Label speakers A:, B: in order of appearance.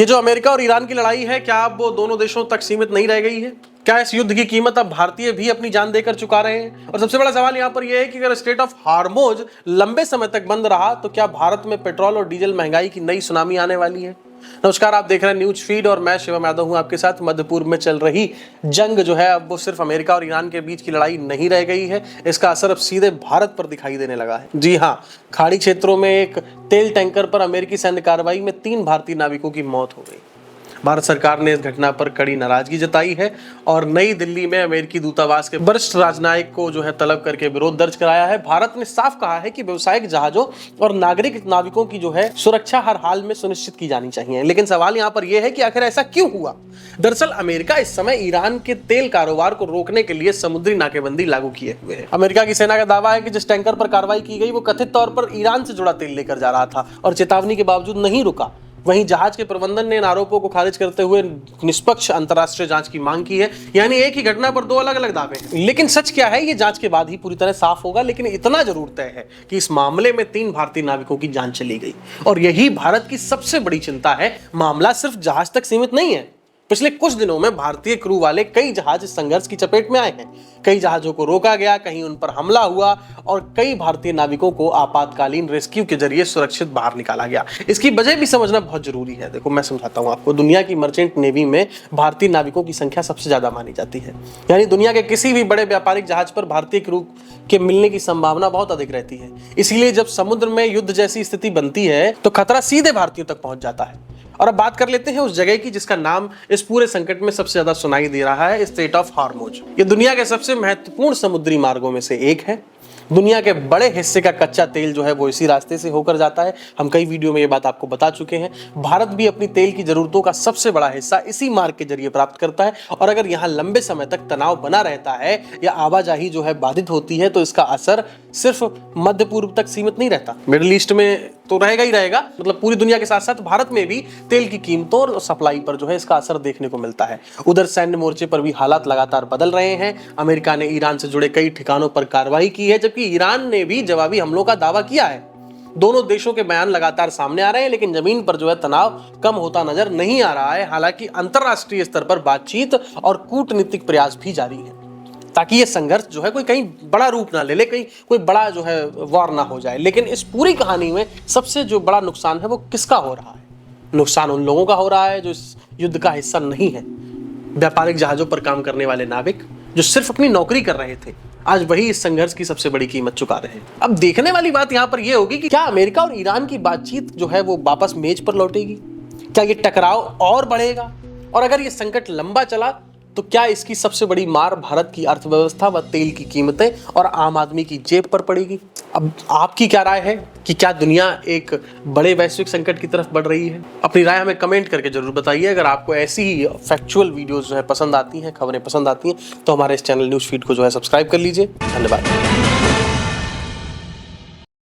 A: ये जो अमेरिका और ईरान की लड़ाई है, क्या अब वो दोनों देशों तक सीमित नहीं रह गई है? क्या इस युद्ध की कीमत अब भारतीय भी अपनी जान देकर चुका रहे हैं? और सबसे बड़ा सवाल यहां पर यह है कि अगर स्ट्रेट ऑफ हार्मोज लंबे समय तक बंद रहा तो क्या भारत में पेट्रोल और डीजल महंगाई की नई सुनामी आने वाली है? नमस्कार, आप देख रहे हैं न्यूज फीड और मैं शिवम यादव हूं आपके साथ। मध्य पूर्व में चल रही जंग जो है, अब वो सिर्फ अमेरिका और ईरान के बीच की लड़ाई नहीं रह गई है, इसका असर अब सीधे भारत पर दिखाई देने लगा है। जी हां, खाड़ी क्षेत्रों में एक तेल टैंकर पर अमेरिकी सैन्य कार्रवाई में 3 भारतीय नाविकों की मौत हो गई। भारत सरकार ने इस घटना पर कड़ी नाराजगी जताई है और नई दिल्ली में अमेरिकी दूतावास के वरिष्ठ राजनयिक को जो है तलब करके विरोध दर्ज कराया है। भारत ने साफ कहा है कि व्यावसायिक जहाजों और नागरिक नाविकों की जो है सुरक्षा हर हाल में सुनिश्चित की जानी चाहिए। लेकिन सवाल यहाँ पर यह है कि आखिर ऐसा क्यों हुआ? दरअसल अमेरिका इस समय ईरान के तेल कारोबार को रोकने के लिए समुद्री नाकेबंदी लागू किए हुए है। अमेरिका की सेना का दावा है कि जिस टैंकर पर कार्रवाई की गई वो कथित तौर पर ईरान से जुड़ा तेल लेकर जा रहा था और चेतावनी के बावजूद नहीं रुका। वहीं जहाज के प्रबंधन ने इन आरोपों को खारिज करते हुए निष्पक्ष अंतर्राष्ट्रीय जांच की मांग की है। यानी एक ही घटना पर 2 अलग-अलग दावे हैं। लेकिन सच क्या है, ये जांच के बाद ही पूरी तरह साफ होगा। लेकिन इतना जरूर तय है कि इस मामले में 3 भारतीय नाविकों की जान चली गई और यही भारत की सबसे बड़ी चिंता है। मामला सिर्फ जहाज तक सीमित नहीं है। पिछले कुछ दिनों में भारतीय क्रू वाले कई जहाज इस संघर्ष की चपेट में आए हैं। कई जहाजों को रोका गया, कहीं उन पर हमला हुआ और कई भारतीय नाविकों को आपातकालीन रेस्क्यू के जरिए सुरक्षित बाहर निकाला गया। इसकी वजह भी समझना बहुत जरूरी है। देखो, मैं समझाता हूं आपको। दुनिया की मर्चेंट नेवी में भारतीय नाविकों की संख्या सबसे ज्यादा मानी जाती है। यानी दुनिया के किसी भी बड़े व्यापारिक जहाज पर भारतीय क्रू के मिलने की संभावना बहुत अधिक रहती है। इसीलिए जब समुद्र में युद्ध जैसी स्थिति बनती है तो खतरा सीधे भारतीयों तक पहुंच जाता है। और अब बात कर लेते हैं उस जगह की जिसका नाम इस पूरे संकट में सबसे ज्यादा सुनाई दे रहा है, स्ट्रेट ऑफ हार्मोज। ये दुनिया के सबसे महत्वपूर्ण समुद्री मार्गों में से एक है। दुनिया के बड़े हिस्से का कच्चा तेल जो है वो इसी रास्ते से होकर जाता है। हम कई वीडियो में ये बात आपको बता चुके हैं। भारत भी अपनी तेल की जरूरतों का सबसे बड़ा हिस्सा इसी मार्ग के जरिए प्राप्त करता है और अगर यहाँ लंबे समय तक तनाव बना रहता है या आवाजाही जो है बाधित होती है तो इसका असर सिर्फ मध्य पूर्व तक सीमित नहीं रहता, मिडिल ईस्ट में तो रहेगा ही रहेगा। मतलब पूरी दुनिया के साथ साथ भारत में भी तेल की कीमतों और सप्लाई पर जो है इसका असर देखने को मिलता है। उधर सैन्य मोर्चे पर भी हालात लगातार बदल रहे हैं। अमेरिका ने ईरान से जुड़े कई ठिकानों पर कार्रवाई की है, जबकि ईरान ने भी जवाबी हमलों का दावा किया है। दोनों देशों के बयान लगातार सामने आ रहे हैं, लेकिन जमीन पर जो है तनाव कम होता नजर नहीं आ रहा है। हालांकि अंतरराष्ट्रीय स्तर पर बातचीत और कूटनीतिक प्रयास भी जारी है ताकि ये संघर्ष जो है कोई कहीं बड़ा रूप ना ले ले, कहीं कोई बड़ा जो है वॉर ना हो जाए। लेकिन इस पूरी कहानी में सबसे जो बड़ा नुकसान है वो किसका हो रहा है? नुकसान उन लोगों का हो रहा है जो इस युद्ध का हिस्सा नहीं है। व्यापारिक जहाजों पर काम करने वाले नाविक जो सिर्फ अपनी नौकरी कर रहे थे, आज वही इस संघर्ष की सबसे बड़ी कीमत चुका रहे हैं। अब देखने वाली बात यहाँ पर यह होगी कि क्या अमेरिका और ईरान की बातचीत जो है वो वापस मेज पर लौटेगी? क्या ये टकराव और बढ़ेगा? और अगर ये संकट लंबा चला तो क्या इसकी सबसे बड़ी मार भारत की अर्थव्यवस्था व तेल की कीमतें और आम आदमी की जेब पर पड़ेगी? अब आपकी क्या राय है कि क्या दुनिया एक बड़े वैश्विक संकट की तरफ बढ़ रही है? अपनी राय हमें कमेंट करके जरूर बताइए। अगर आपको ऐसी ही फैक्चुअल वीडियोस जो है पसंद आती हैं, खबरें पसंद आती हैं, तो हमारे इस चैनल न्यूज़ फीड को जो है सब्सक्राइब कर लीजिए। धन्यवाद।